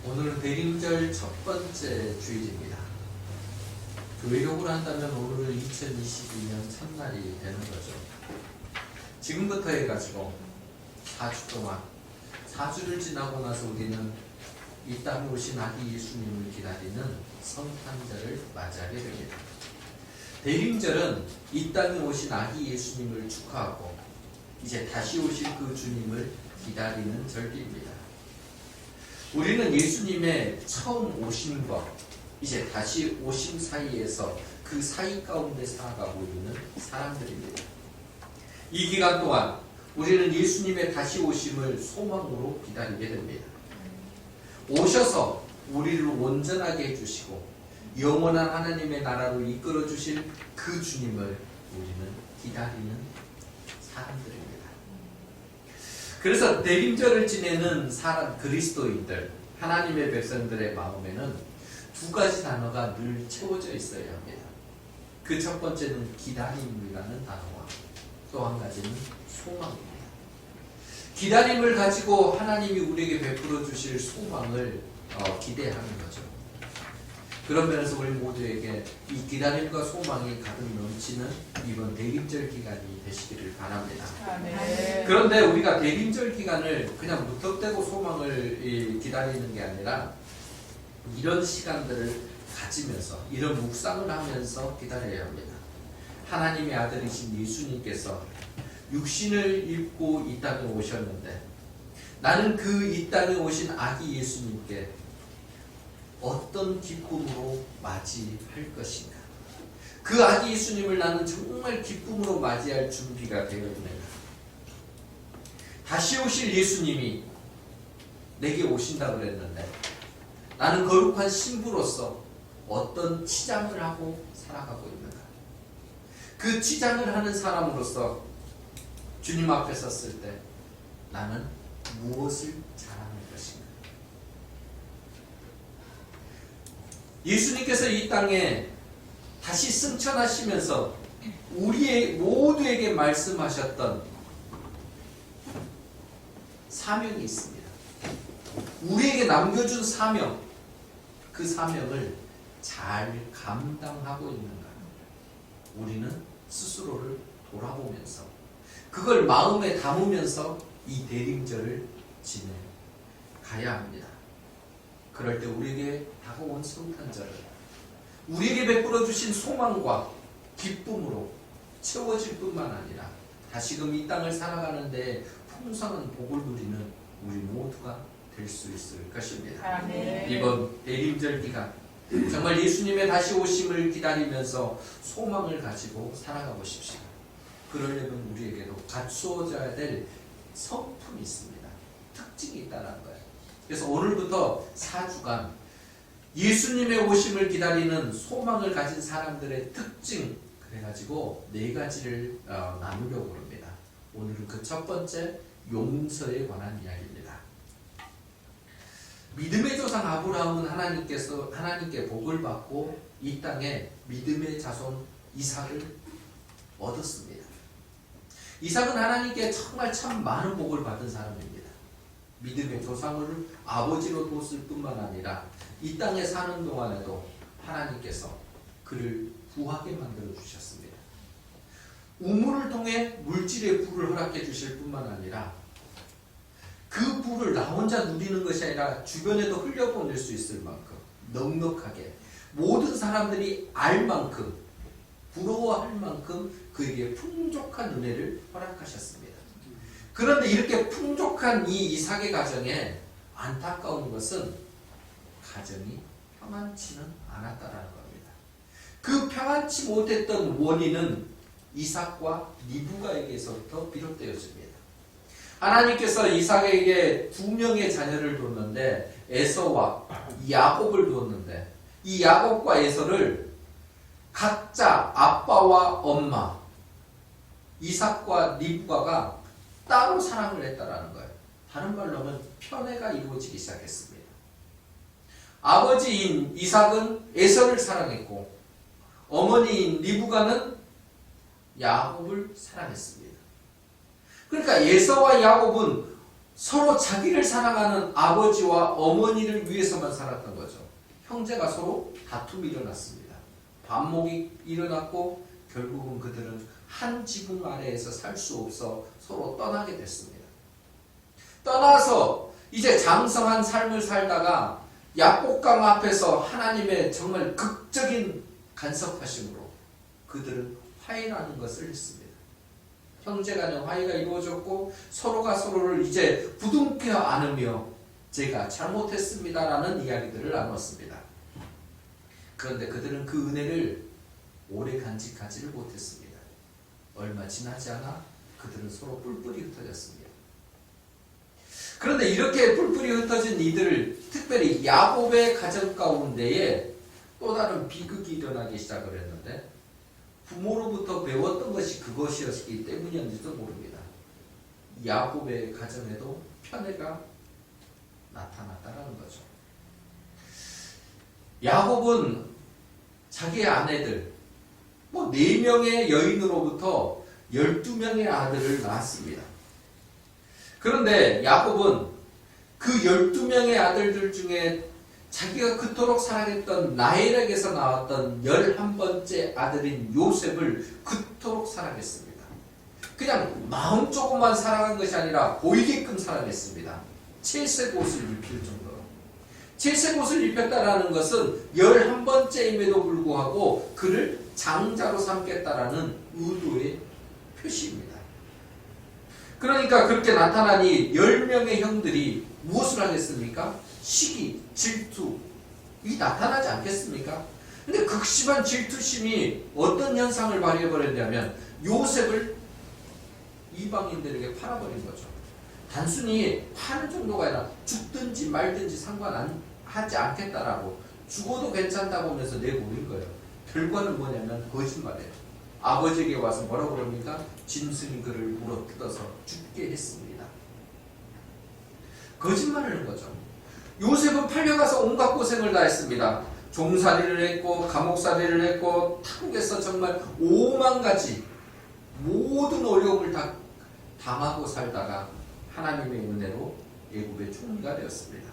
오늘은 대림절 첫 번째 주일입니다. 교회적으로 한다면 오늘은 2022년 첫날이 되는 거죠. 지금부터 해가지고 4주 동안 4주를 지나고 나서 우리는 이 땅에 오신 아기 예수님을 기다리는 성탄절을 맞이하게 됩니다. 대림절은 이 땅에 오신 아기 예수님을 축하하고 이제 다시 오실 그 주님을 기다리는 절기입니다. 우리는 예수님의 처음 오심과 이제 다시 오심 사이에서 그 사이 가운데 살아가고 있는 사람들입니다. 이 기간 동안 우리는 예수님의 다시 오심을 소망으로 기다리게 됩니다. 오셔서 우리를 온전하게 해주시고 영원한 하나님의 나라로 이끌어 주실 그 주님을 우리는 기다리는 사람들입니다. 그래서 대림절을 지내는 사람 그리스도인들, 하나님의 백성들의 마음에는 두 가지 단어가 늘 채워져 있어야 합니다. 그 첫 번째는 기다림이라는 단어와 또 한 가지는 소망입니다. 기다림을 가지고 하나님이 우리에게 베풀어 주실 소망을 기대하는 거죠. 그런 면에서 우리 모두에게 이 기다림과 소망이 가득 넘치는 이번 대림절 기간이 되시기를 바랍니다. 네. 그런데 우리가 대림절 기간을 그냥 무턱대고 소망을 기다리는 게 아니라 이런 시간들을 가지면서 이런 묵상을 하면서 기다려야 합니다. 하나님의 아들이신 예수님께서 육신을 입고 이 땅에 오셨는데 나는 그 이 땅에 오신 아기 예수님께 어떤 기쁨으로 맞이할 것인가? 그 아기 예수님을 나는 정말 기쁨으로 맞이할 준비가 되어 있는가? 다시 오실 예수님이 내게 오신다고 그랬는데 나는 거룩한 신부로서 어떤 치장을 하고 살아가고 있는가? 그 치장을 하는 사람으로서 주님 앞에 섰을 때 나는 무엇을 잘하는 것인가? 예수님께서 이 땅에 다시 승천하시면서 우리의 모두에게 말씀하셨던 사명이 있습니다. 우리에게 남겨준 사명, 그 사명을 잘 감당하고 있는가? 우리는 스스로를 돌아보면서 그걸 마음에 담으면서 이 대림절을 지내가야 합니다. 그럴 때 우리에게 다가온 성탄절을 우리에게 베풀어 주신 소망과 기쁨으로 채워질 뿐만 아니라 다시금 이 땅을 살아가는데 풍성한 복을 누리는 우리 모두가 될 수 있을 것입니다. 네. 이번 대림절 기간 정말 예수님의 다시 오심을 기다리면서 소망을 가지고 살아가 보십시오. 그러려면 우리에게도 갖추어져야 될 성품이 있습니다. 특징이 있다는 거예요. 그래서 오늘부터 4주간 예수님의 오심을 기다리는 소망을 가진 사람들의 특징 그래가지고 4가지를 나누려고 합니다. 오늘은 그 첫 번째 용서에 관한 이야기입니다. 믿음의 조상 아브라함은 하나님께 복을 받고 이 땅에 믿음의 자손 이삭을 얻었습니다. 이삭은 하나님께 정말 참 많은 복을 받은 사람입니다. 믿음의 조상을 아버지로 뒀을 뿐만 아니라 이 땅에 사는 동안에도 하나님께서 그를 부하게 만들어 주셨습니다. 우물을 통해 물질의 부를 허락해 주실 뿐만 아니라 그 부를 나 혼자 누리는 것이 아니라 주변에도 흘려보낼 수 있을 만큼 넉넉하게 모든 사람들이 알 만큼 부러워할 만큼 그에게 풍족한 은혜를 허락하셨습니다. 그런데 이렇게 풍족한 이 이삭의 가정에 안타까운 것은 가정이 평안치는 않았다라는 겁니다. 그 평안치 못했던 원인은 이삭과 리브가에게서부터 비롯되어집니다. 하나님께서 이삭에게 2명의 자녀를 뒀는데 에서와 야곱을 두었는데 이 야곱과 에서를 각자 아빠와 엄마 이삭과 리브가가 따로 사랑을 했다라는 거예요. 다른 말로 하면 편애가 이루어지기 시작했습니다. 아버지인 이삭은 에서를 사랑했고 어머니인 리브가는 야곱을 사랑했습니다. 그러니까 에서와 야곱은 서로 자기를 사랑하는 아버지와 어머니를 위해서만 살았던 거죠. 형제가 서로 다툼이 일어났습니다. 반목이 일어났고 결국은 그들은 한 지붕 아래에서 살 수 없어 서로 떠나게 됐습니다. 떠나서 이제 장성한 삶을 살다가 야복강 앞에서 하나님의 정말 극적인 간섭하심으로 그들은 화해라는 것을 했습니다. 형제간의 화해가 이루어졌고 서로가 서로를 이제 부둥켜 안으며 제가 잘못했습니다라는 이야기들을 나눴습니다. 그런데 그들은 그 은혜를 오래 간직하지를 못했습니다. 얼마 지나지 않아 그들은 서로 뿔뿔이 흩어졌습니다. 그런데 이렇게 뿔뿔이 흩어진 이들을 특별히 야곱의 가정 가운데에 또 다른 비극이 일어나기 시작을 했는데 부모로부터 배웠던 것이 그것이었기 때문이었는지도 모릅니다. 야곱의 가정에도 편애가 나타났다는 거죠. 야곱은 자기의 아내들 4명의 여인으로부터 12명의 아들을 낳았습니다. 그런데 야곱은 그 12명의 아들들 중에 자기가 그토록 사랑했던 라헬에게서 나왔던 11번째 아들인 요셉을 그토록 사랑했습니다. 그냥 마음 조금만 사랑한 것이 아니라 보이게끔 사랑했습니다. 7색 옷을 입힐 정도로. 7색 옷을 입혔다라는 것은 11번째임에도 불구하고 그를 장자로 삼겠다라는 의도의 표시입니다. 그러니까 그렇게 나타나니 10명의 형들이 무엇을 하겠습니까? 시기, 질투, 이 나타나지 않겠습니까? 근데 극심한 질투심이 어떤 현상을 발휘해버렸냐면 요셉을 이방인들에게 팔아버린 거죠. 단순히 파는 정도가 아니라 죽든지 말든지 상관하지 않겠다라고 죽어도 괜찮다고 하면서 내보낸 거예요. 결과는 뭐냐면 거짓말이에요. 아버지에게 와서 뭐라고 그럽니까? 짐승이 그를 물어뜯어서 죽게 했습니다. 거짓말을 한 거죠. 요셉은 팔려가서 온갖 고생을 다 했습니다. 종살이를 했고 감옥살이를 했고 타국에서 정말 5만 가지 모든 어려움을 다 당하고 살다가 하나님의 은혜로 애굽의 총리가 되었습니다.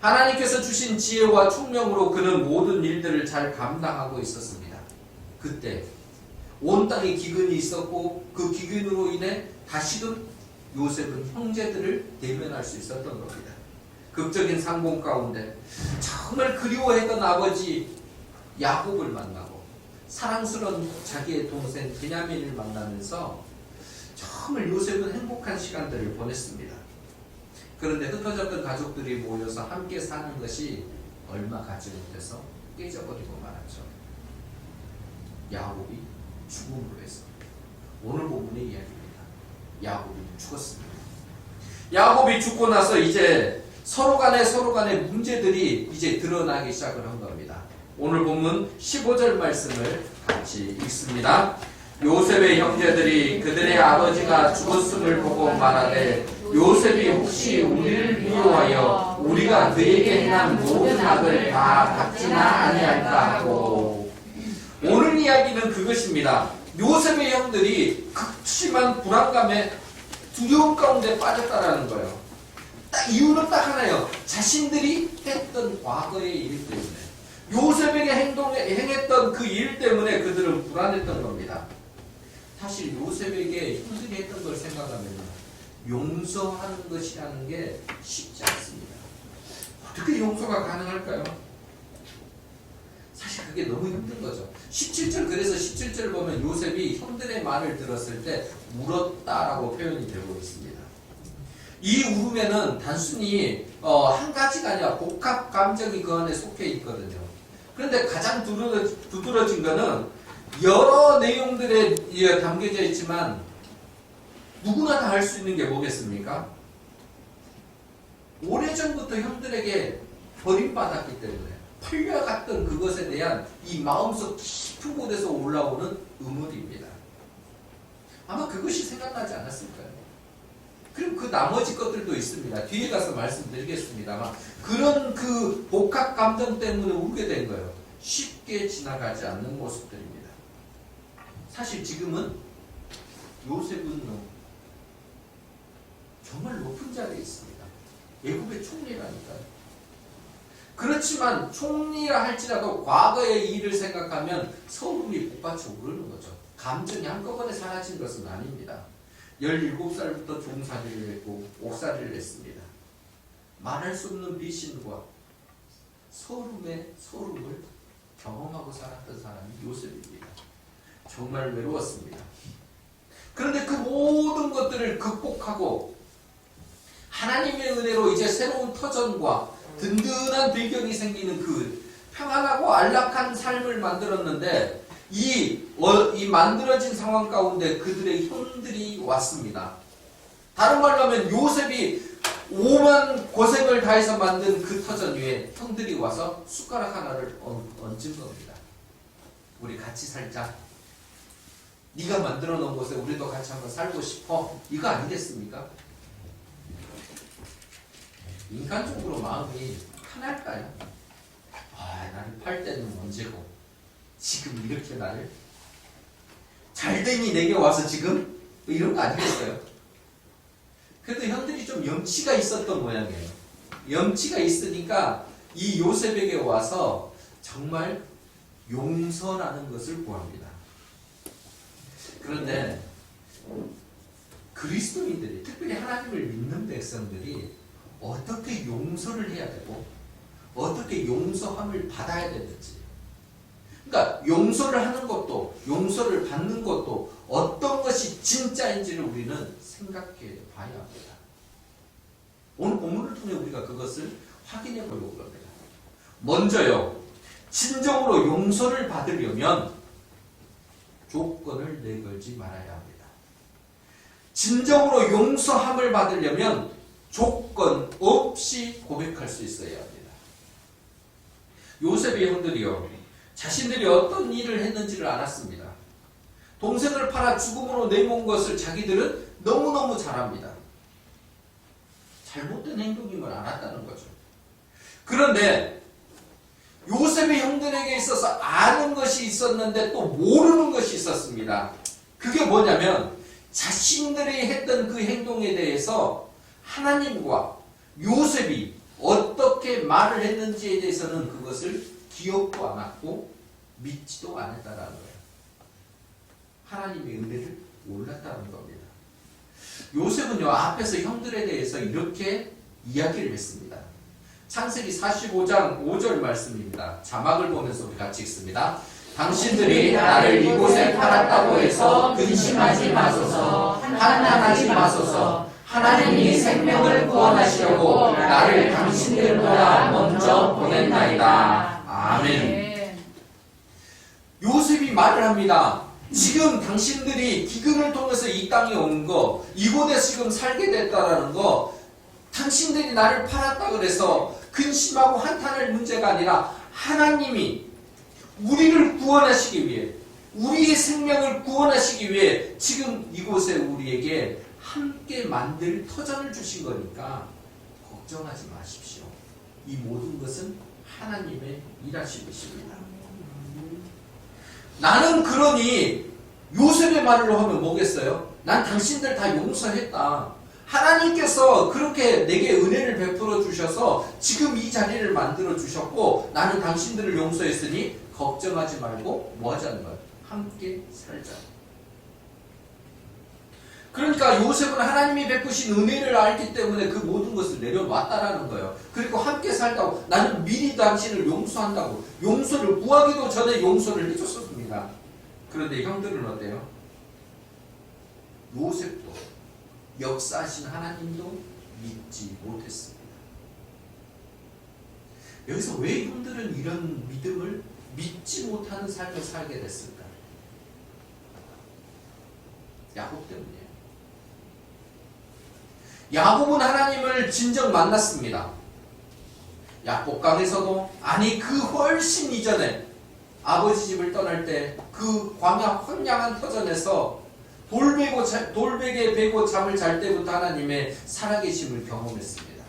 하나님께서 주신 지혜와 총명으로 그는 모든 일들을 잘 감당하고 있었습니다. 그때 온 땅에 기근이 있었고 그 기근으로 인해 다시금 요셉은 형제들을 대면할 수 있었던 겁니다. 극적인 상봉 가운데 정말 그리워했던 아버지 야곱을 만나고 사랑스러운 자기의 동생 베냐민을 만나면서 정말 요셉은 행복한 시간들을 보냈습니다. 그런데 흩어졌던 가족들이 모여서 함께 사는 것이 얼마 가지 못해서 깨져버리고 말았죠. 야곱이 죽음으로 해서 오늘 본문의 이야기입니다. 야곱이 죽었습니다. 야곱이 죽고 나서 이제 서로 간의 문제들이 이제 드러나기 시작을 한 겁니다. 오늘 본문 15절 말씀을 같이 읽습니다. 요셉의 형제들이 그들의 아버지가 죽었음을 보고 말하되 요셉이 혹시 우리를 미워하여 우리가 그에게 행한 모든 악을 다 갚지나 아니할까 하고. 오늘 이야기는 그것입니다. 요셉의 형들이 극심한 불안감에 두려움 가운데 빠졌다라는 거예요. 이유는 딱 하나예요. 자신들이 했던 과거의 일 때문에. 요셉에게 행했던 그 일 때문에 그들은 불안했던 겁니다. 사실 요셉에게 형들이 했던 걸 생각하면 용서하는 것이라는 게 쉽지 않습니다. 어떻게 용서가 가능할까요? 사실 그게 너무 힘든 거죠. 17절, 그래서 17절 보면 요셉이 형들의 말을 들었을 때 울었다라고 표현이 되고 있습니다. 이 울음에는 단순히 한 가지가 아니라 복합 감정이 그 안에 속해 있거든요. 그런데 가장 두드러진 거는 여러 내용들에 담겨져 있지만 누구나 다 할 수 있는 게 뭐겠습니까? 오래전부터 형들에게 버림받았기 때문에 팔려갔던 그것에 대한 이 마음속 깊은 곳에서 올라오는 의문입니다. 아마 그것이 생각나지 않았을까요? 그럼 그 나머지 것들도 있습니다. 뒤에 가서 말씀드리겠습니다만 그런 그 복합 감정 때문에 울게 된 거예요. 쉽게 지나가지 않는 모습들입니다. 사실 지금은 요셉은 정말 높은 자리에 있습니다. 애굽의 총리라니까요. 그렇지만 총리라 할지라도 과거의 일을 생각하면 서름이 복받쳐 오르는 거죠. 감정이 한꺼번에 사라진 것은 아닙니다. 17살부터 종살이를 했고 옥살이를 했습니다. 말할 수 없는 비신과 서름의 서름을 경험하고 살았던 사람이 요셉입니다. 정말 외로웠습니다. 그런데 그 모든 것들을 극복하고 하나님의 은혜로 이제 새로운 터전과 든든한 배경이 생기는 그 평안하고 안락한 삶을 만들었는데 이 만들어진 상황 가운데 그들의 형들이 왔습니다. 다른 말로 하면 요셉이 오만 고생을 다해서 만든 그 터전 위에 형들이 와서 숟가락 하나를 얹은 겁니다. 우리 같이 살자. 네가 만들어 놓은 곳에 우리도 같이 한번 살고 싶어. 이거 아니겠습니까? 인간적으로 마음이 편할까요? 나를 팔 때는 언제고 지금 이렇게 나를 잘되니 내게 와서 지금 이런 거 아니겠어요? 그래도 형들이 좀 염치가 있었던 모양이에요. 염치가 있으니까 이 요셉에게 와서 정말 용서라는 것을 구합니다. 그런데 그리스도인들이, 특별히 하나님을 믿는 백성들이 어떻게 용서를 해야 되고 어떻게 용서함을 받아야 되는지, 그러니까 용서를 하는 것도 용서를 받는 것도 어떤 것이 진짜인지를 우리는 생각해 봐야 합니다. 오늘 본문을 통해 우리가 그것을 확인해 보려고 합니다. 먼저요, 진정으로 용서를 받으려면 조건을 내걸지 말아야 합니다. 진정으로 용서함을 받으려면 조건 없이 고백할 수 있어야 합니다. 요셉의 형들이요, 자신들이 어떤 일을 했는지를 알았습니다. 동생을 팔아 죽음으로 내몬 것을 자기들은 너무너무 잘 압니다. 잘못된 행동임을 알았다는 거죠. 그런데 요셉의 형들에게 있어서 아는 것이 있었는데 또 모르는 것이 있었습니다. 그게 뭐냐면 자신들이 했던 그 행동에 대해서 하나님과 요셉이 어떻게 말을 했는지에 대해서는 그것을 기억도 안 하고 믿지도 않았다는 거예요. 하나님의 은혜를 몰랐다는 겁니다. 요셉은요, 앞에서 형들에 대해서 이렇게 이야기를 했습니다. 창세기 45장 5절 말씀입니다. 자막을 보면서 우리 같이 읽습니다. 당신들이 나를 이곳에 팔았다고 해서 근심하지 마소서, 한탄하지 마소서. 하나님이 생명을 구원하시려고 나를 당신들보다 먼저 보냈나이다. 아멘. 요셉이 말을 합니다. 지금 당신들이 기근을 통해서 이 땅에 온 거, 이곳에서 지금 살게 됐다라는 거, 당신들이 나를 팔았다 그래서 근심하고 한탄할 문제가 아니라 하나님이 우리를 구원하시기 위해, 우리의 생명을 구원하시기 위해 지금 이곳에 우리에게 함께 만들 터전을 주신 거니까 걱정하지 마십시오. 이 모든 것은 하나님의 일하심이십니다. 나는 그러니 요셉의 말로 하면 뭐겠어요? 난 당신들 다 용서했다. 하나님께서 그렇게 내게 은혜를 베풀어 주셔서 지금 이 자리를 만들어 주셨고 나는 당신들을 용서했으니 걱정하지 말고 뭐 하자는 거야? 함께 살자. 그러니까 요셉은 하나님이 베푸신 은혜를 알기 때문에 그 모든 것을 내려놨다라는 거예요. 그리고 함께 살다고, 나는 미리 당신을 용서한다고, 용서를 구하기도 전에 용서를 해줬습니다. 그런데 형들은 어때요? 요셉도 역사하신 하나님도 믿지 못했습니다. 여기서 왜 형들은 이런 믿음을 믿지 못하는 삶을 살게 됐을까? 야곱 때문이에요. 야곱은 하나님을 진정 만났습니다. 야복강에서도, 아니 그 훨씬 이전에 아버지 집을 떠날 때 그 광야 황량한 터전에서 돌베개 베고 잠을 잘 때부터 하나님의 살아계심을 경험했습니다.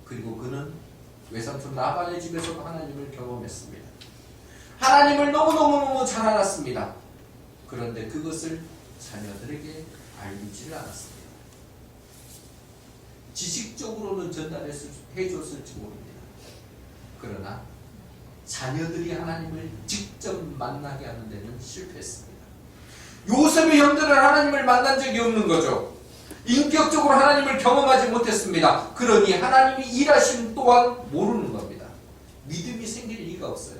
그리고 그는 외삼촌 라반의 집에서도 하나님을 경험했습니다. 하나님을 너무너무 잘 알았습니다. 그런데 그것을 자녀들에게 알리지를 않았습니다. 지식적으로는 해줬을지 모릅니다. 그러나 자녀들이 하나님을 직접 만나게 하는 데는 실패했습니다. 요셉의 형들은 하나님을 만난 적이 없는 거죠. 인격적으로 하나님을 경험하지 못했습니다. 그러니 하나님이 일하심 또한 모르는 겁니다. 믿음이 생길 리가 없어요.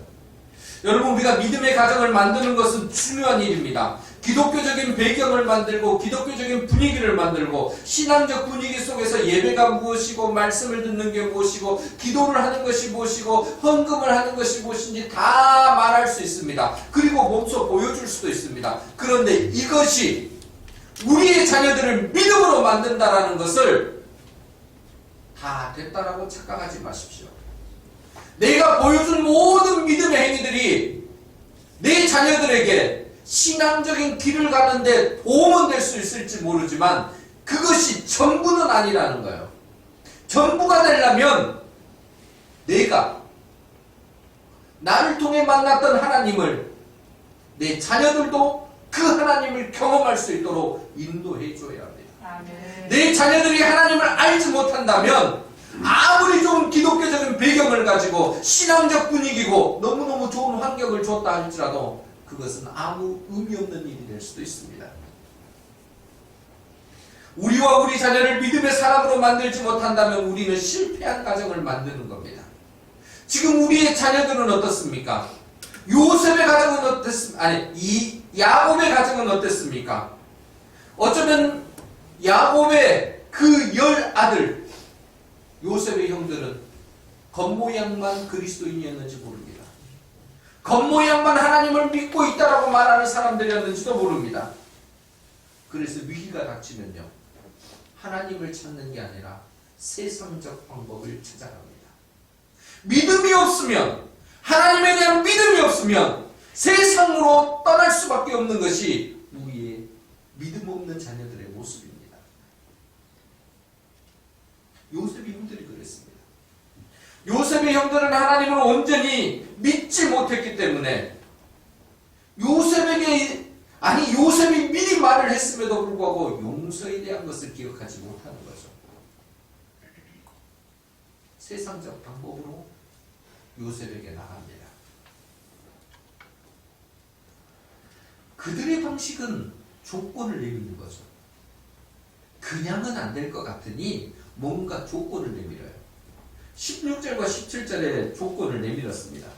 여러분, 우리가 믿음의 가정을 만드는 것은 중요한 일입니다. 기독교적인 배경을 만들고 기독교적인 분위기를 만들고 신앙적 분위기 속에서 예배가 무엇이고 말씀을 듣는 게 무엇이고 기도를 하는 것이 무엇이고 헌금을 하는 것이 무엇인지 다 말할 수 있습니다. 그리고 몸소 보여줄 수도 있습니다. 그런데 이것이 우리의 자녀들을 믿음으로 만든다라는 것을 다 됐다라고 착각하지 마십시오. 내가 보여준 모든 믿음의 행위들이 내 자녀들에게 신앙적인 길을 가는데 도움은 될 수 있을지 모르지만 그것이 전부는 아니라는 거예요. 전부가 되려면 내가 나를 통해 만났던 하나님을 내 자녀들도 그 하나님을 경험할 수 있도록 인도해 줘야 합니다. 아멘. 내 자녀들이 하나님을 알지 못한다면 아무리 좋은 기독교적인 배경을 가지고 신앙적 분위기고 너무너무 좋은 환경을 줬다 할지라도 그것은 아무 의미 없는 일이 될 수도 있습니다. 우리와 우리 자녀를 믿음의 사람으로 만들지 못한다면 우리는 실패한 가정을 만드는 겁니다. 지금 우리의 자녀들은 어떻습니까? 요셉의 가정은 어땠습니까? 아니, 야곱의 가정은 어땠습니까? 어쩌면 야곱의 그 10아들 요셉의 형들은 겉모양만 그리스도인이었는지 모릅니다. 겉모양만 하나님을 믿고 있다라고 말하는 사람들이었는지도 모릅니다. 그래서 위기가 닥치면요, 하나님을 찾는 게 아니라 세상적 방법을 찾아갑니다. 믿음이 없으면, 하나님에 대한 믿음이 없으면 세상으로 떠날 수밖에 없는 것이 우리의 믿음 없는 자녀들의 모습입니다. 요셉의 형들이 그랬습니다. 요셉의 형들은 하나님을 온전히 믿지 못했기 때문에 요셉이 미리 말을 했음에도 불구하고 용서에 대한 것을 기억하지 못하는 거죠. 세상적 방법으로 요셉에게 나갑니다. 그들의 방식은 조건을 내미는 거죠. 그냥은 안 될 것 같으니 뭔가 조건을 내밀어요. 16절과 17절에 조건을 내밀었습니다.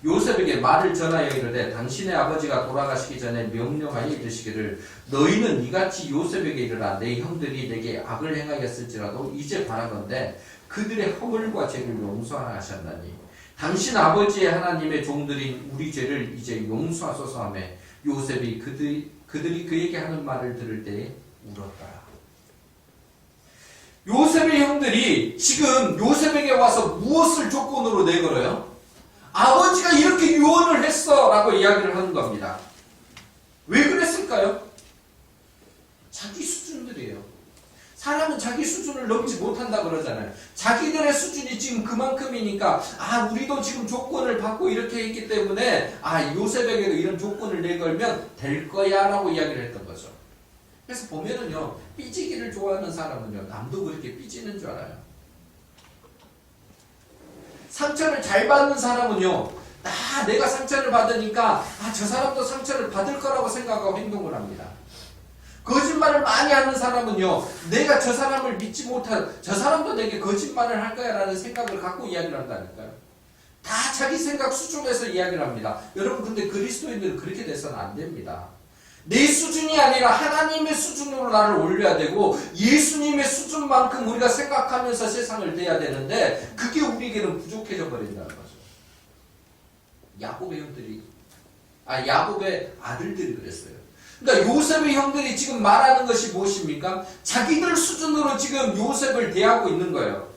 요셉에게 말을 전하여 이르되 당신의 아버지가 돌아가시기 전에 명령하여 이르시기를 너희는 이같이 요셉에게 이르라 내 형들이 내게 악을 행하였을지라도 이제 바라건대 그들의 허물과 죄를 용서하셨나니 당신 아버지의 하나님의 종들인 우리 죄를 이제 용서하소서 하며 요셉이 그들이 그에게 하는 말을 들을 때에 울었더라. 요셉의 형들이 지금 요셉에게 와서 무엇을 조건으로 내걸어요? 아버지가 이렇게 유언을 했어 라고 이야기를 하는 겁니다. 왜 그랬을까요? 자기 수준들이에요. 사람은 자기 수준을 넘지 못한다 그러잖아요. 자기들의 수준이 지금 그만큼이니까 우리도 지금 조건을 받고 이렇게 했기 때문에 요셉에게도 이런 조건을 내걸면 될 거야 라고 이야기를 했던 거죠. 그래서 보면은요, 삐지기를 좋아하는 사람은요, 남도 그렇게 삐지는 줄 알아요. 상처를 잘 받는 사람은요, 내가 상처를 받으니까 저 사람도 상처를 받을 거라고 생각하고 행동을 합니다. 거짓말을 많이 하는 사람은요, 내가 저 사람을 믿지 못한, 저 사람도 내게 거짓말을 할 거야 라는 생각을 갖고 이야기를 한다니까요. 다 자기 생각 수준에서 이야기를 합니다. 여러분, 근데 그리스도인들은 그렇게 돼서는 안 됩니다. 내 수준이 아니라 하나님의 수준으로 나를 올려야 되고 예수님의 수준만큼 우리가 생각하면서 세상을 대해야 되는데 그게 우리에게는 부족해져 버린다는 거죠. 야곱의 아들들이 그랬어요. 그러니까 요셉의 형들이 지금 말하는 것이 무엇입니까? 자기들 수준으로 지금 요셉을 대하고 있는 거예요.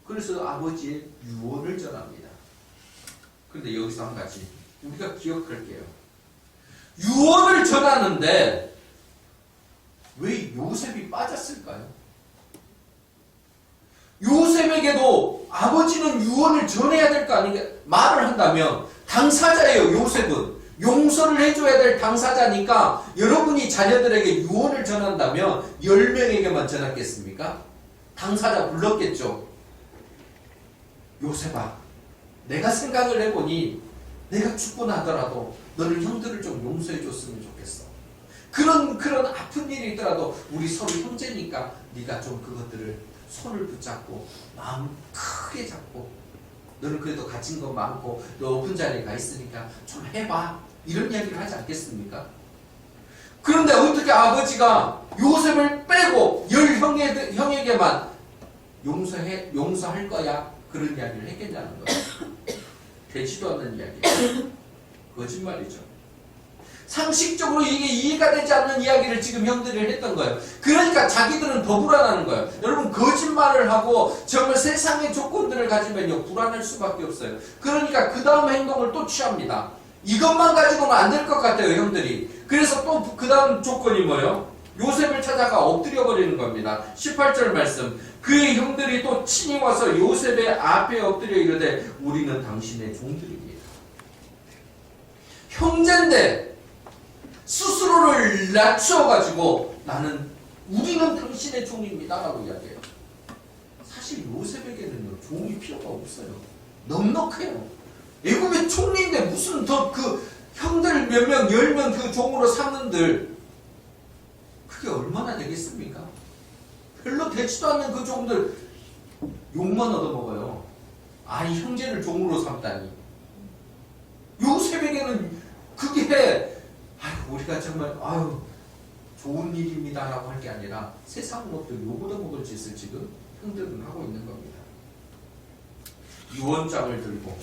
그래서 아버지의 유언을 전합니다. 그런데 여기서 한 가지 우리가 기억할게요. 유언을 전하는데 왜 요셉이 빠졌을까요? 요셉에게도 아버지는 유언을 전해야 될 거 아닌가? 말을 한다면 당사자예요. 요셉은 용서를 해줘야 될 당사자니까 여러분이 자녀들에게 유언을 전한다면 10명에게만 전하겠습니까? 당사자 불렀겠죠. 요셉아, 내가 생각을 해보니 내가 죽고 나더라도 너는 형들을 좀 용서해 줬으면 좋겠어. 그런 아픈 일이 있더라도 우리 서로 형제니까 네가 좀 그것들을 손을 붙잡고 마음 크게 잡고, 너는 그래도 가진 거 많고 너 높은 자리에 가 있으니까 좀 해봐, 이런 이야기를 하지 않겠습니까? 그런데 어떻게 아버지가 요셉을 빼고 10형에게만 용서할 거야, 그런 이야기를 했겠냐는 거예요. 되지도 않는 이야기. 거짓말이죠. 상식적으로 이게 이해가 되지 않는 이야기를 지금 형들이 했던 거예요. 그러니까 자기들은 더 불안하는 거예요. 여러분, 거짓말을 하고 정말 세상의 조건들을 가지면요 불안할 수밖에 없어요. 그러니까 그 다음 행동을 또 취합니다. 이것만 가지고는 안 될 것 같아요, 형들이. 그래서 또 그 다음 조건이 뭐예요? 요셉을 찾아가 엎드려 버리는 겁니다. 18절 말씀. 그의 형들이 또 친히 와서 요셉의 앞에 엎드려 이르되 우리는 당신의 종들입니다. 형제인데 스스로를 낮춰가지고 우리는 당신의 종입니다 라고 이야기해요. 사실 요셉에게는요 종이 필요가 없어요. 넉넉해요. 애굽의 총리인데 무슨 더 그 형들 몇 명, 10명 그 종으로 삼는들 그게 얼마나 되겠습니까? 별로 되지도 않는 그 종들 욕만 얻어먹어요. 아니, 형제를 종으로 삼다니. 요셉에게는 그게 우리가 정말 좋은 일입니다 라고 할 게 아니라 세상 것들 욕 얻어먹을 짓을 지금 형들은 하고 있는 겁니다. 유언장을 들고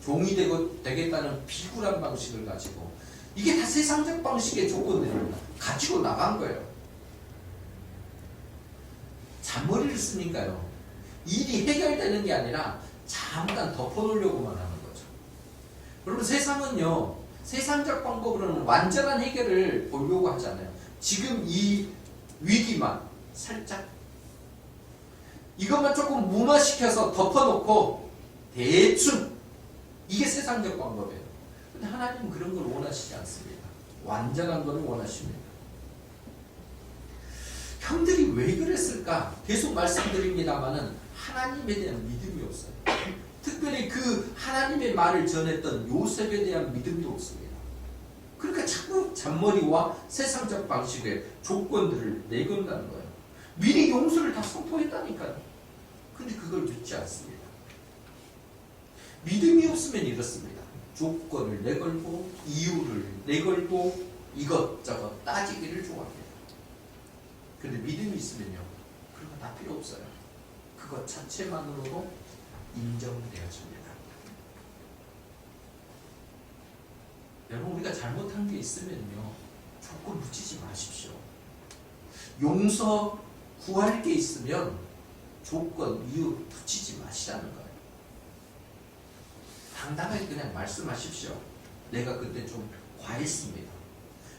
종이 되겠다는 비굴한 방식을 가지고, 이게 다 세상적 방식의 조건들입니다. 가지고 나간 거예요. 잔머리를 쓰니까요 일이 해결되는 게 아니라 잠깐 덮어놓으려고만 하는 거죠. 여러분, 세상은요 세상적 방법으로는 완전한 해결을 보려고 하잖아요. 지금 이 위기만 살짝 이것만 조금 무마시켜서 덮어놓고 대충, 이게 세상적 방법이에요. 근데 하나님은 그런 걸 원하시지 않습니다. 완전한 걸 원하십니다. 형들이 왜 그랬을까? 계속 말씀드립니다만은 하나님에 대한 믿음이 없어요. 특별히 그 하나님의 말을 전했던 요셉에 대한 믿음도 없습니다. 그러니까 자꾸 잔머리와 세상적 방식의 조건들을 내건다는 거예요. 미리 용서를 다 선포했다니까요. 근데 그걸 믿지 않습니다. 믿음이 없으면 이렇습니다. 조건을 내걸고 이유를 내걸고 이것저것 따지기를 좋아합니다. 근데 믿음이 있으면요 그런 거 다 필요 없어요. 그것 자체만으로도 인정되어집니다. 여러분, 우리가 잘못한 게 있으면요 조건 붙이지 마십시오. 용서 구할 게 있으면 조건, 이유 붙이지 마시라는 거예요. 당당하게 그냥 말씀하십시오. 내가 그때 좀 과했습니다.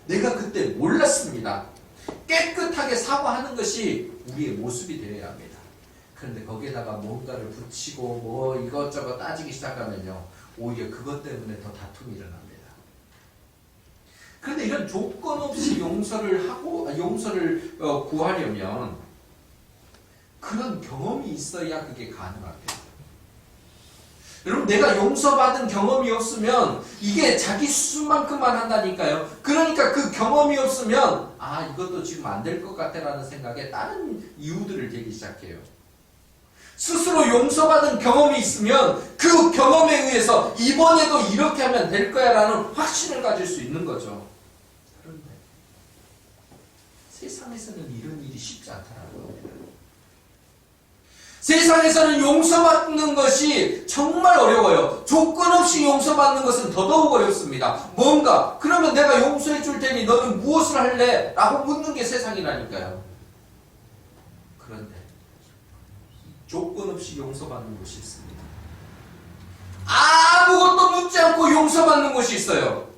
내가 그때 몰랐습니다. 깨끗하게 사과하는 것이 우리의 모습이 되어야 합니다. 그런데 거기에다가 뭔가를 붙이고 뭐 이것저것 따지기 시작하면요 오히려 그것 때문에 더 다툼이 일어납니다. 그런데 이런 조건 없이 용서를 구하려면 그런 경험이 있어야 그게 가능합니다. 여러분, 내가 용서받은 경험이 없으면 이게 자기 수준만큼만 한다니까요. 그러니까 그 경험이 없으면 이것도 지금 안 될 것 같아 라는 생각에 다른 이유들을 대기 시작해요. 스스로 용서받은 경험이 있으면 그 경험에 의해서 이번에도 이렇게 하면 될 거야 라는 확신을 가질 수 있는 거죠. 그런데 세상에서는 이런 일이 쉽지 않다는 겁니다. 세상에서는 용서받는 것이 정말 어려워요. 조건 없이 용서받는 것은 더더욱 어렵습니다. 뭔가 그러면 내가 용서해 줄 테니 너는 무엇을 할래? 라고 묻는 게 세상이라니까요. 그런데 조건 없이 용서받는 것이 있습니다. 아무것도 묻지 않고 용서받는 것이 있어요.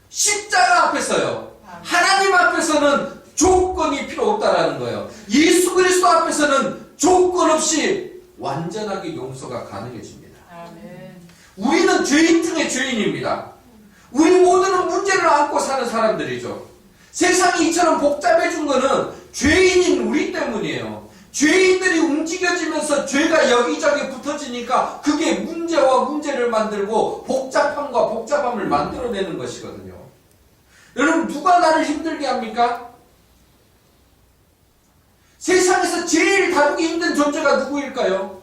십자가 앞에서요. 하나님 앞에서는 조건이 필요 없다라는 거예요. 예수 그리스도 앞에서는 조건 없이 완전하게 용서가 가능해집니다. 아멘. 우리는 죄인 중에 죄인입니다. 우리 모두는 문제를 안고 사는 사람들이죠. 세상이 이처럼 복잡해진 거는 죄인인 우리 때문이에요. 죄인들이 움직여지면서 죄가 여기저기 붙어지니까 그게 문제와 문제를 만들고 복잡함과 복잡함을 만들어내는 것이거든요. 여러분, 누가 나를 힘들게 합니까? 세상에서 제일 다루기 힘든 존재가 누구일까요?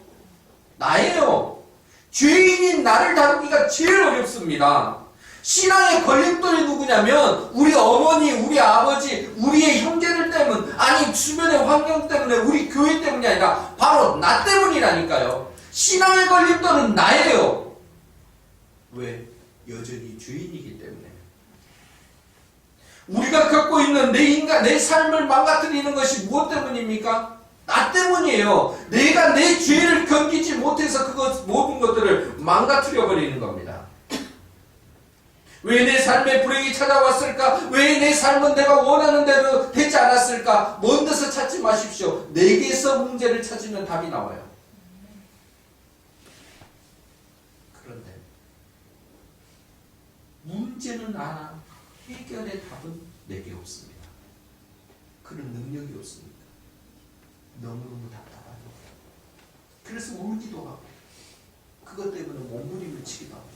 나예요. 죄인인 나를 다루기가 제일 어렵습니다. 신앙의 걸림돌이 누구냐면 우리 어머니, 우리 아버지, 우리의 형제들 때문, 아니 주변의 환경 때문에, 우리 교회 때문이 아니라 바로 나 때문이라니까요. 신앙의 걸림돌은 나예요. 왜? 여전히 죄인이기 때문에. 우리가 겪고 있는 내 삶을 망가뜨리는 것이 무엇 때문입니까? 나 때문이에요. 내가 내 죄를 견디지 못해서 모든 것들을 망가뜨려 버리는 겁니다. 왜 내 삶에 불행이 찾아왔을까? 왜 내 삶은 내가 원하는 대로 되지 않았을까? 먼 데서 찾지 마십시오. 내게서 문제를 찾으면 답이 나와요. 그런데 문제는 알아. 해결의 답은 내게 없습니다. 그런 능력이 없습니다. 너무너무 답답하죠. 그래서 울기도 하고 그것 때문에 몸부림을 치기도 하고.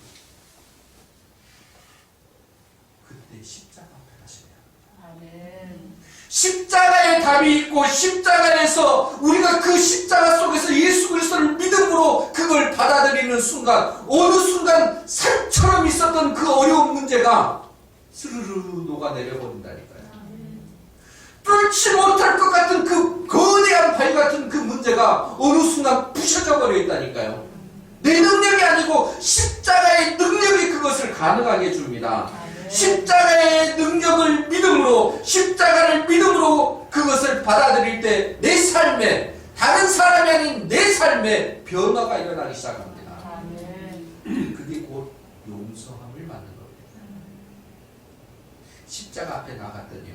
그때 십자가 앞에 가셔야 합니다. 아멘. 십자가에 답이 있고 십자가에서 우리가 그 십자가 속에서 예수 그리스도를 믿음으로 그걸 받아들이는 순간, 어느 순간 산처럼 있었던 그 어려운 문제가 스르르 녹아내려버린다니까요. 뚫지 못할 것 같은 그 거대한 바위 같은 그 문제가 어느 순간 부셔져 버려 있다니까요. 내 능력이 아니고 십자가의 능력이 그것을 가능하게 해줍니다. 십자가의 능력을 믿음으로, 십자가를 믿음으로 그것을 받아들일 때 내 삶에, 다른 사람이 아닌 내 삶에 변화가 일어나기 시작합니다. 그게 곧 용서함을 받는 겁니다. 십자가 앞에 나갔더니요,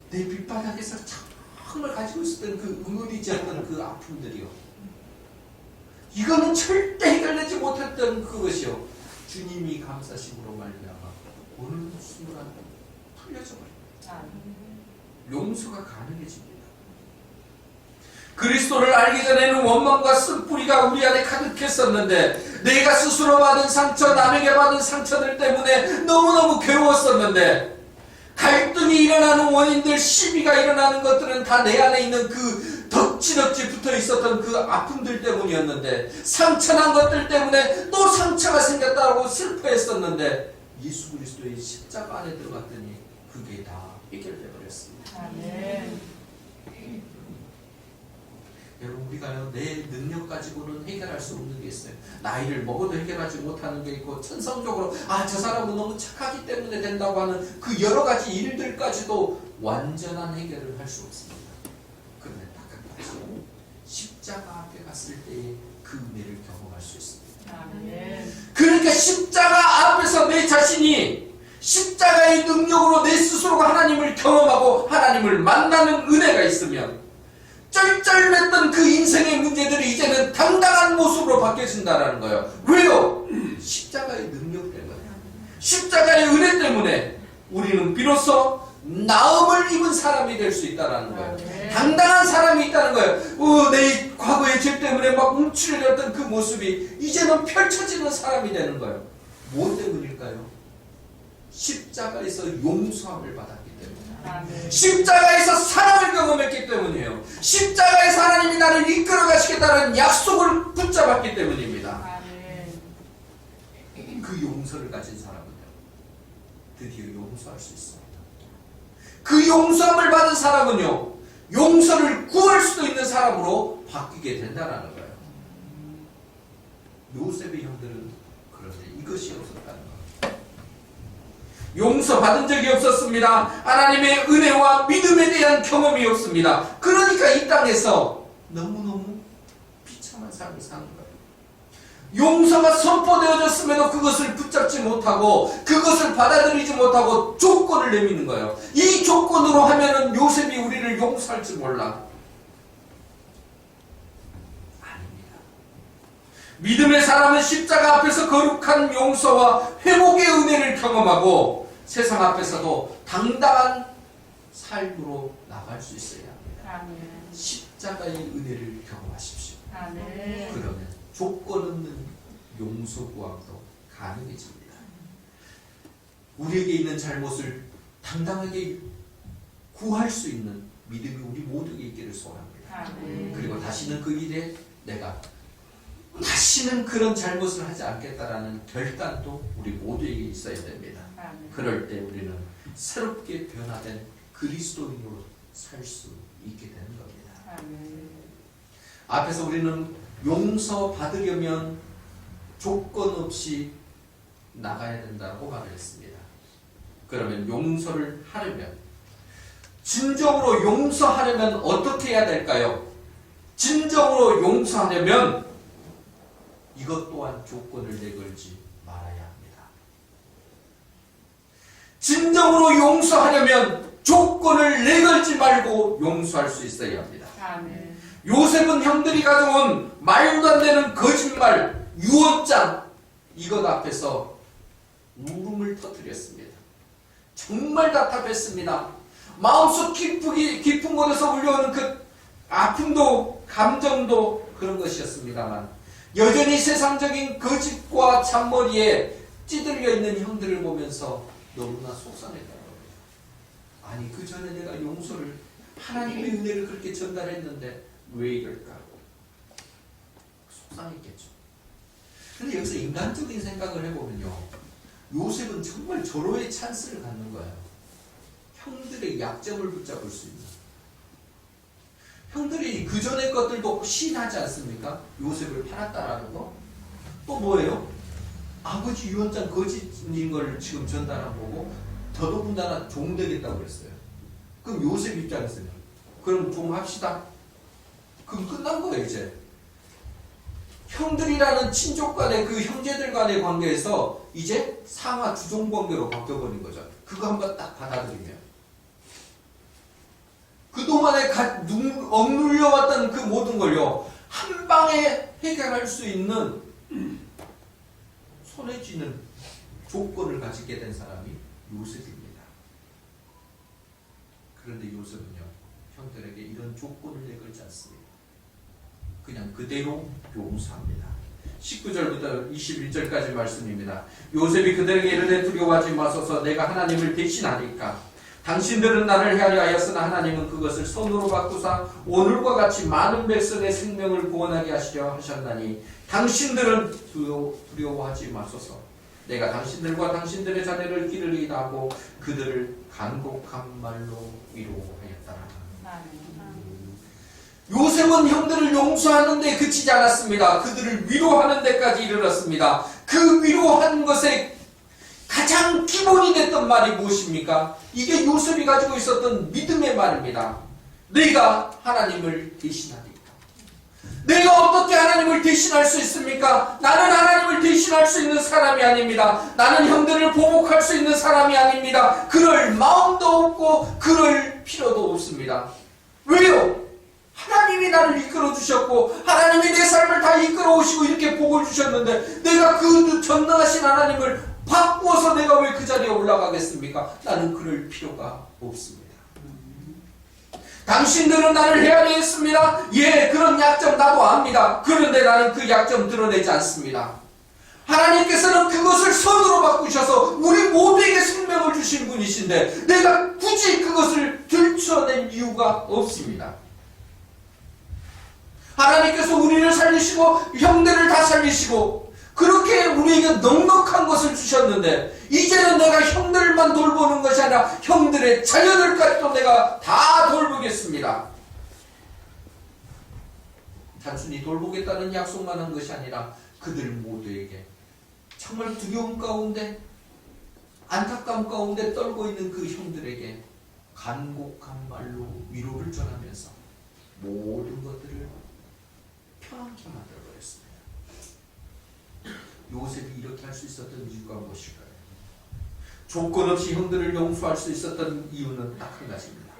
내 밑바닥에서 정말 가지고 있었던 그 응어리지 않던 그 아픔들이요, 이거는 절대 해결되지 못했던 그것이요, 주님이 감사심으로 말미암아 어느 순간 풀려져 버립니다. 용서가 가능해집니다. 그리스도를 알기 전에는 원망과 쓴뿌리가 우리 안에 가득했었는데, 내가 스스로 받은 상처, 남에게 받은 상처들 때문에 너무너무 괴로웠었는데, 갈등이 일어나는 원인들, 시비가 일어나는 것들은 다 내 안에 있는 그 덕지덕지 붙어 있었던 그 아픔들 때문이었는데, 상처난 것들 때문에 또 상처가 생겼다고 슬퍼했었는데, 예수 그리스도의 십자가 안에 들어갔더니 그게 다 해결돼 버렸습니다. 아멘. 여러분, 우리가요, 내 능력 가지고는 해결할 수 없는 게 있어요. 나이를 먹어도 해결하지 못하는 게 있고, 천성적으로 저 사람은 너무 착하기 때문에 된다고 하는 그 여러 가지 일들까지도 완전한 해결을 할 수 없습니다. 그런데 딱 한 가지, 십자가 앞에 갔을 때의 그 은혜를 경험할 수 있습니다. 그러니까 십자가 앞에서 내 자신이 십자가의 능력으로 내 스스로가 하나님을 경험하고 하나님을 만나는 은혜가 있으면, 쩔쩔맸던 그 인생의 문제들이 이제는 당당한 모습으로 바뀌어진다는 거예요. 왜요? 십자가의 능력 때문에, 십자가의 은혜 때문에 우리는 비로소 나음을 입은 사람이 될 수 있다는 거예요. 당당한 사람이 있다는 거예요. 내 과거의 죄 때문에 막 움츠려졌던 그 모습이 이제는 펼쳐지는 사람이 되는 거예요. 무엇 때문일까요? 십자가에서 용서함을 받았기 때문에, 십자가에서 사랑을 경험했기 때문이에요. 십자가에서 하나님이 나를 이끌어 가시겠다는 약속을 붙잡았기 때문입니다. 그 용서를 가진 사람은요, 드디어 용서할 수 있습니다. 그 용서함을 받은 사람은요, 용서를 구할 수도 있는 사람으로 바뀌게 된다는 거예요. 요셉의 형들은 그런데 이것이 없었다는 거예요. 용서받은 적이 없었습니다. 하나님의 은혜와 믿음에 대한 경험이 없습니다. 그러니까 이 땅에서 너무너무 비참한 삶을 사는 거예요. 용서가 선포되어졌음에도 그것을 붙잡지 못하고, 그것을 받아들이지 못하고 조건을 내미는 거예요. 이 조건으로 하면은 요셉이 우리를 용서할 줄 몰라. 아닙니다. 믿음의 사람은 십자가 앞에서 거룩한 용서와 회복의 은혜를 경험하고, 세상 앞에서도 당당한 삶으로 나갈 수 있어야 합니다. 십자가의 은혜를 경험하십시오. 아멘. 그러면 조건 없는 용서 구함도 가능해집니다. 우리에게 있는 잘못을 당당하게 구할 수 있는 믿음이 우리 모두에게 있기를 소원합니다. 아멘. 그리고 다시는 그 일에 내가 다시는 그런 잘못을 하지 않겠다라는 결단도 우리 모두에게 있어야 됩니다. 아멘. 그럴 때 우리는 새롭게 변화된 그리스도인으로 살 수 있게 되는 겁니다. 아멘. 앞에서 우리는 용서받으려면 조건 없이 나가야 된다고 말을 했습니다. 그러면 용서를 하려면, 진정으로 용서하려면 어떻게 해야 될까요? 진정으로 용서하려면 이것 또한 조건을 내걸지 말아야 합니다. 진정으로 용서하려면 조건을 내걸지 말고 용서할 수 있어야 합니다. 아멘. 요셉은 형들이 가져온 말도 안 되는 거짓말, 유언장, 이것 앞에서 울음을 터뜨렸습니다. 정말 답답했습니다. 마음속 깊은 곳에서 울려오는 그 아픔도 감정도 그런 것이었습니다만, 여전히 세상적인 거짓과 잔머리에 찌들려 있는 형들을 보면서 너무나 속상했다는 겁니다. 아니, 그 전에 내가 용서를, 하나님의 은혜를 그렇게 전달했는데 왜 이럴까? 속상했겠죠. 근데 여기서 인간적인 생각을 해보면요, 요셉은 정말 절호의 찬스를 갖는 거예요. 형들의 약점을 붙잡을 수 있는. 형들이 그 전의 것들도 시인하지 않습니까? 요셉을 팔았다라는 거. 또 뭐예요? 아버지 유언장 거짓인 걸 지금 전달한 거고, 더더군다나 종 되겠다고 그랬어요. 그럼 요셉 입장에서는 그럼 종 합시다. 그럼 끝난 거예요, 이제. 형들이라는 친족 간의 그 형제들 간의 관계에서 이제 상하 주종 관계로 바뀌어버린 거죠. 그거 한번 딱 받아들이면. 그동안에 억눌려왔던 그 모든 걸요, 한 방에 해결할 수 있는 손에 쥐는 조건을 가지게 된 사람이 요셉입니다. 그런데 요셉은요, 형들에게 이런 조건을 내걸지 않습니다. 그냥 그대로 용서합니다. 19절부터 21절까지 말씀입니다. 요셉이 그들에게 이르되 두려워하지 마소서, 내가 하나님을 대신하리까. 당신들은 나를 헤아려 하였으나 하나님은 그것을 선으로 바꾸사 오늘과 같이 많은 백성의 생명을 구원하게 하시려 하셨나니, 당신들은 두려워하지 마소서. 내가 당신들과 당신들의 자녀를 기르리이다 하고 그들을 간곡한 말로 위로하였더라. 요셉은 형들을 용서하는 데 그치지 않았습니다. 그들을 위로하는 데까지 이르렀습니다. 그 위로한 것에 가장 기본이 됐던 말이 무엇입니까? 이게 요셉이 가지고 있었던 믿음의 말입니다. 내가 하나님을 대신하리까. 내가 어떻게 하나님을 대신할 수 있습니까? 나는 하나님을 대신할 수 있는 사람이 아닙니다. 나는 형들을 보복할 수 있는 사람이 아닙니다. 그럴 마음도 없고 그럴 필요도 없습니다. 왜요? 하나님이 나를 이끌어 주셨고 하나님이 내 삶을 다 이끌어 오시고 이렇게 복을 주셨는데, 내가 그 전능하신 하나님을 바꾸어서 내가 왜 그 자리에 올라가겠습니까? 나는 그럴 필요가 없습니다. 당신들은 나를 헤아려 했습니다. 예, 그런 약점 나도 압니다. 그런데 나는 그 약점 드러내지 않습니다. 하나님께서는 그것을 선으로 바꾸셔서 우리 모두에게 생명을 주신 분이신데 내가 굳이 그것을 들춰낸 이유가 없습니다. 하나님께서 우리를 살리시고 형들을 다 살리시고 그렇게 우리에게 넉넉한 것을 주셨는데, 이제는 내가 형들만 돌보는 것이 아니라 형들의 자녀들까지도 내가 다 돌보겠습니다. 단순히 돌보겠다는 약속만 한 것이 아니라 그들 모두에게 정말 두려움 가운데, 안타까움 가운데 떨고 있는 그 형들에게 간곡한 말로 위로를 전하면서 모든 것들을 편하게 만들어버렸습니다. 요셉이 이렇게 할 수 있었던 이유가 무엇일까요? 조건 없이 형들을 용서할 수 있었던 이유는 딱 한 가지입니다.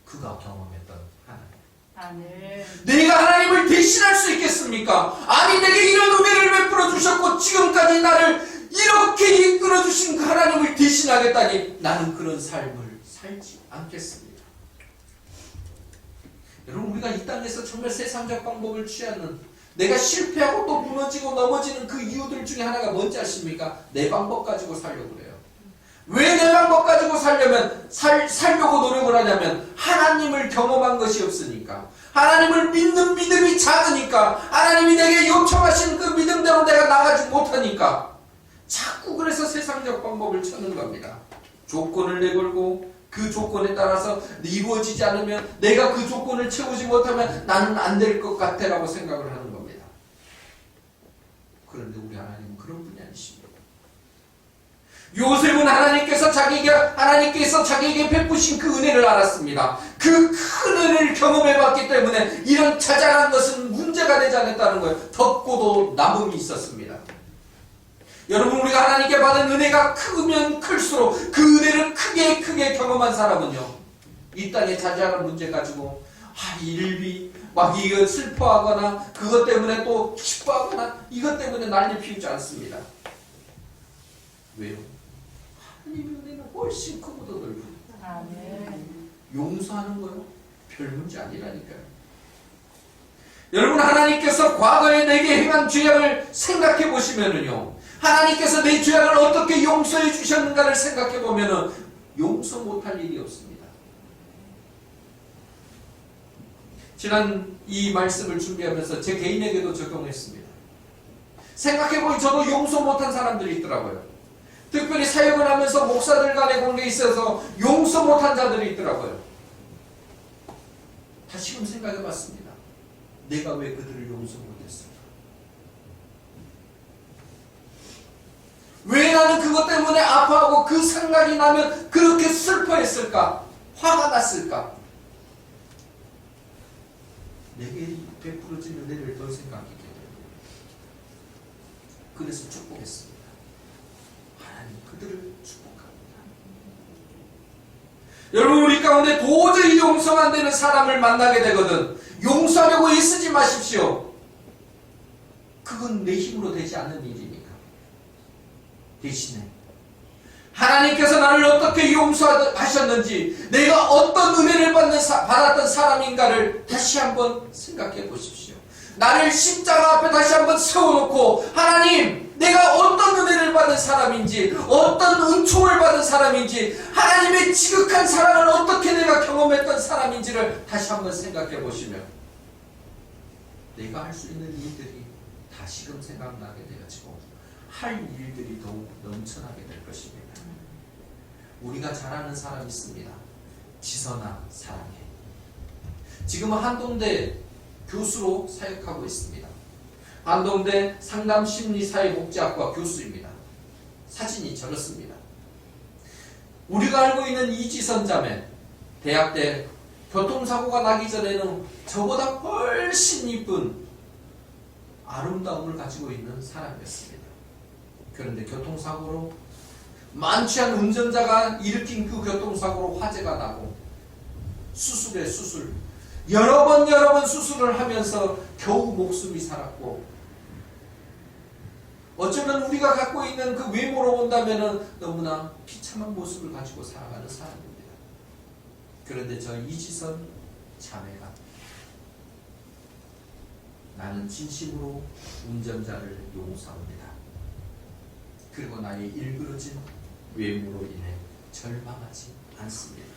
그가 경험했던 하나님. 아멘. 내가 하나님을 대신할 수 있겠습니까? 아니, 내게 이런 은혜를 베풀어 주셨고 지금까지 나를 이렇게 이끌어 주신 그 하나님을 대신하겠다니 나는 그런 삶을 살지 않겠습니다. 여러분, 우리가 이 땅에서 정말 세상적 방법을 취하는, 내가 실패하고 또 무너지고 넘어지는 그 이유들 중에 하나가 뭔지 아십니까? 내 방법 가지고 살려고 그래요. 왜 내 방법 가지고 살려고 노력을 하냐면 하나님을 경험한 것이 없으니까, 하나님을 믿는 믿음이 작으니까, 하나님이 내게 요청하신 그 믿음대로 내가 나가지 못하니까 자꾸 그래서 세상적 방법을 찾는 겁니다. 조건을 내걸고 그 조건에 따라서 이루어지지 않으면, 내가 그 조건을 채우지 못하면 나는 안 될 것 같아 라고 생각을 하는 겁니다. 그런데 우리 하나님은 그런 분이 아니십니다. 요셉은 하나님께서 자기에게 베푸신 그 은혜를 알았습니다. 그 큰 은혜를 경험해봤기 때문에 이런 자잘한 것은 문제가 되지 않았다는 거예요. 덮고도 남음이 있었습니다. 여러분, 우리가 하나님께 받은 은혜가 크면 클수록 그 은혜를 크게 경험한 사람은요, 이 땅의 자잘한 문제 가지고 일비 막 이거 슬퍼하거나 그것 때문에 또 기뻐하거나 이것 때문에 난리 피우지 않습니다. 왜요? 하나님의 은혜는 훨씬 크고도 넓고, 용서하는 거요 별 문제 아니라니까요. 여러분, 하나님께서 과거에 내게 행한 죄악을 생각해 보시면은요, 하나님께서 내 죄악을 어떻게 용서해 주셨는가를 생각해 보면은 용서 못할 일이 없습니다. 지난 이 말씀을 준비하면서 제 개인에게도 적용했습니다. 생각해보니 저도 용서 못한 사람들이 있더라고요. 특별히 사역을 하면서 목사들 간의 관계에 있어서 용서 못한 자들이 있더라고요. 다시금 생각해봤습니다. 내가 왜 그들을 용서 못했을까? 왜 나는 그것 때문에 아파하고 그 생각이 나면 그렇게 슬퍼했을까? 화가 났을까? 내게 베풀어진 은혜를 더 생각하게 됩니다. 그래서 축복했습니다. 하나님 그들을 축복합니다. 여러분, 우리 가운데 도저히 용서가 안 되는 사람을 만나게 되거든 용서하려고 애쓰지 마십시오. 그건 내 힘으로 되지 않는 일이니까. 대신에 하나님께서 나를 어떻게 용서하셨는지, 내가 어떤 은혜를 받았던 사람인가를 다시 한번 생각해 보십시오. 나를 십자가 앞에 다시 한번 세워놓고, 하나님, 내가 어떤 은혜를 받은 사람인지, 어떤 은총을 받은 사람인지, 하나님의 지극한 사랑을 어떻게 내가 경험했던 사람인지를 다시 한번 생각해 보시면, 내가 할 수 있는 일들이 다시금 생각나게 되어지고 할 일들이 더욱 넘쳐나게 될 것입니다. 우리가 잘 아는 사람이 있습니다. 지선아 사랑해. 지금은 한동대 교수로 사역하고 있습니다. 한동대 상담심리사회복지학과 교수입니다. 사진이 저렇습니다. 우리가 알고 있는 이지선 자매, 대학 때 교통사고가 나기 전에는 저보다 훨씬 이쁜 아름다움을 가지고 있는 사람이었습니다. 그런데 교통사고로, 만취한 운전자가 일으킨 그 교통사고로 화재가 나고 수술에 수술, 여러 번 수술을 하면서 겨우 목숨이 살았고, 어쩌면 우리가 갖고 있는 그 외모로 본다면 너무나 비참한 모습을 가지고 살아가는 사람입니다. 그런데 저 이지선 자매가, 나는 진심으로 운전자를 용서합니다. 그리고 나의 일그러진 외모로 인해 절망하지 않습니다.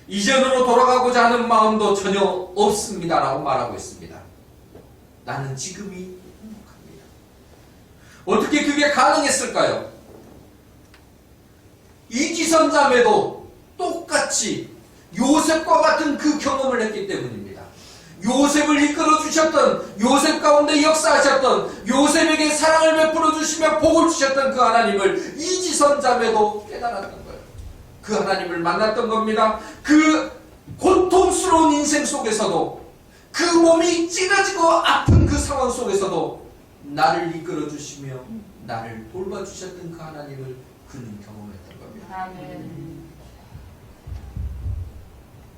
이전으로 돌아가고자 하는 마음도 전혀 없습니다 라고 말하고 있습니다. 나는 지금이 행복합니다. 어떻게 그게 가능했을까요? 이지선 자매도 똑같이 요셉과 같은 그 경험을 했기 때문입니다. 요셉을 이끌어 주셨던, 요셉 가운데 역사하셨던, 요셉에게 사랑을 베풀어 주시며 복을 주셨던 그 하나님을 이지선 자매도 깨달았던 거예요. 그 하나님을 만났던 겁니다. 그 고통스러운 인생 속에서도, 그 몸이 찢어지고 아픈 그 상황 속에서도 나를 이끌어 주시며 나를 돌봐주셨던 그 하나님을 그는 경험했던 겁니다. 아멘.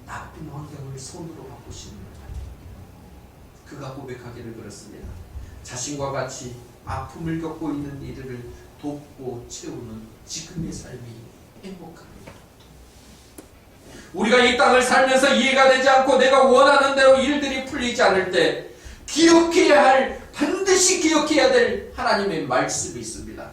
나쁜 환경을 손으로 바꾸시는 하나님. 그가 고백하기를 그렇습니다. 자신과 같이 아픔을 겪고 있는 이들을 돕고 채우는 지금의 삶이 행복합니다. 우리가 이 땅을 살면서 이해가 되지 않고 내가 원하는 대로 일들이 풀리지 않을 때 반드시 기억해야 될 하나님의 말씀이 있습니다.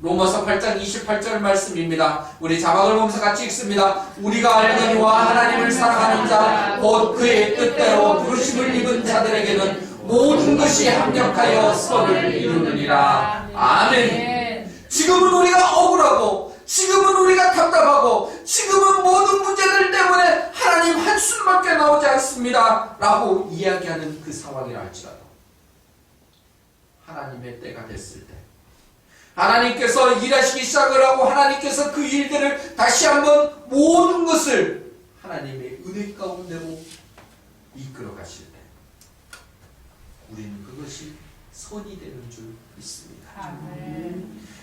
로마서 8장 28절 말씀입니다. 우리 자막을 보면서 같이 읽습니다. 우리가 알거니와 하나님을 사랑하는 자 곧 그의 뜻대로 부르심을 입은 자들에게는 모든 것이 합력하여 선을 이루느니라. 아멘. 지금은 우리가 억울하고 지금은 우리가 답답하고 지금은 모든 문제들 때문에 하나님 한숨밖에 나오지 않습니다 라고 이야기하는 그 상황이라 할지라도 하나님의 때가 됐을 때 하나님께서 일하시기 시작을 하고 하나님께서 그 일들을 다시 한번 모든 것을 하나님의 은혜 가운데로 이끌어 가실 때 우리는 그것이 선이 되는 줄 믿습니다.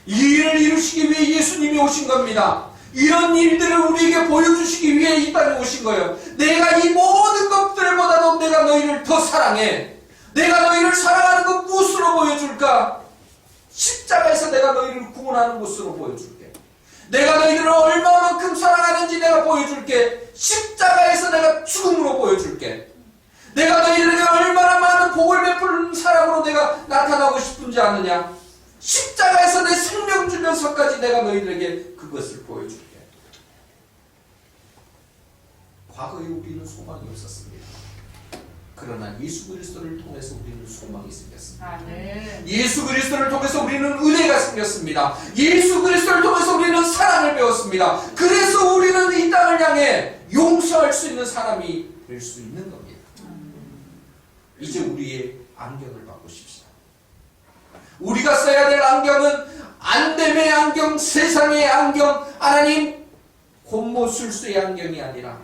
이 일을 이루시기 위해 예수님이 오신 겁니다. 이런 일들을 우리에게 보여주시기 위해 이 땅에 오신 거예요. 내가 이 모든 것들보다도 내가 너희를 더 사랑해. 내가 너희를 사랑하는 것 무엇으로 보여줄까? 십자가에서 내가 너희를 구원하는 것으로 보여줄게. 내가 너희들을 얼마만큼 사랑하는지 내가 보여줄게. 십자가에서 내가 죽음으로 보여줄게. 내가 너희들에게 얼마나 많은 복을 베푸는 사람으로 내가 나타나고 싶은지 아느냐? 십자가에서 내 생명 주면서까지 내가 너희들에게 그것을 보여줄게. 과거에 우리는 소망이 없었습니다. 그러나 예수 그리스도를 통해서 우리는 소망이 생겼습니다. 예수 그리스도를 통해서 우리는 은혜가 생겼습니다. 예수 그리스도를 통해서 우리는 사랑을 배웠습니다. 그래서 우리는 이 땅을 향해 용서할 수 있는 사람이 될 수 있는 겁니다. 이제 우리의 안경을 바꾸십시다. 우리가 써야 될 안경은 안됨의 안경, 세상의 안경, 하나님 곤모술수의 안경이 아니라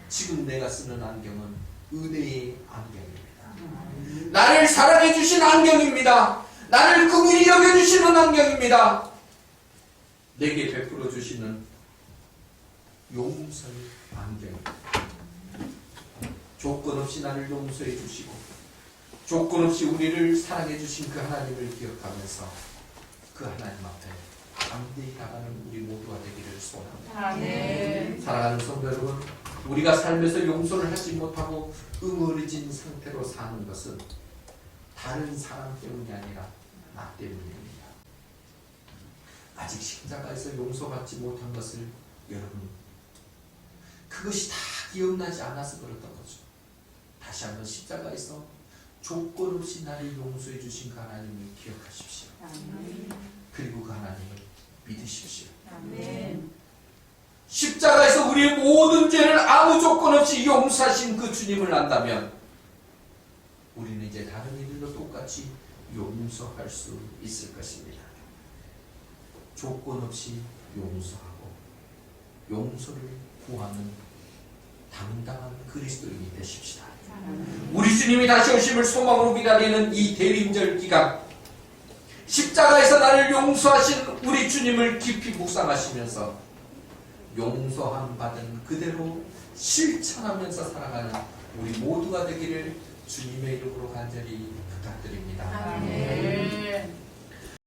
지금 내가 쓰는 안경은 은혜의 안경입니다. 나를 사랑해 주신 안경입니다. 나를 긍휼히 여겨주시는 안경입니다. 내게 베풀어 주시는 용서의 안경입니다. 조건 없이 나를 용서해 주시고 조건 없이 우리를 사랑해 주신 그 하나님을 기억하면서 그 하나님 앞에 담대히 나가는 우리 모두가 되기를 소원합니다. 사랑하는 성도 여러분, 우리가 살면서 용서를 하지 못하고 응어리진 상태로 사는 것은 다른 사람 때문이 아니라 나 때문입니다. 아직 십자가에서 용서받지 못한 것을 여러분, 그것이 다 기억나지 않아서 그랬던 거죠. 다시 한번 십자가에서 조건 없이 나를 용서해 주신 그 하나님을 기억하십시오. 그리고 그 하나님을 믿으십시오. 십자가에서 우리의 모든 죄를 아무 조건 없이 용서하신 그 주님을 안다면 우리는 이제 다른 이들도 똑같이 용서할 수 있을 것입니다. 조건 없이 용서하고 용서를 구하는 당당한 그리스도인이 되십시다. 우리 주님이 다시 오심을 소망으로 기다리는 이 대림절 기간, 십자가에서 나를 용서하신 우리 주님을 깊이 묵상하시면서 용서함 받은 그대로 실천하면서 살아가는 우리 모두가 되기를 주님의 이름으로 간절히 부탁드립니다. 아멘.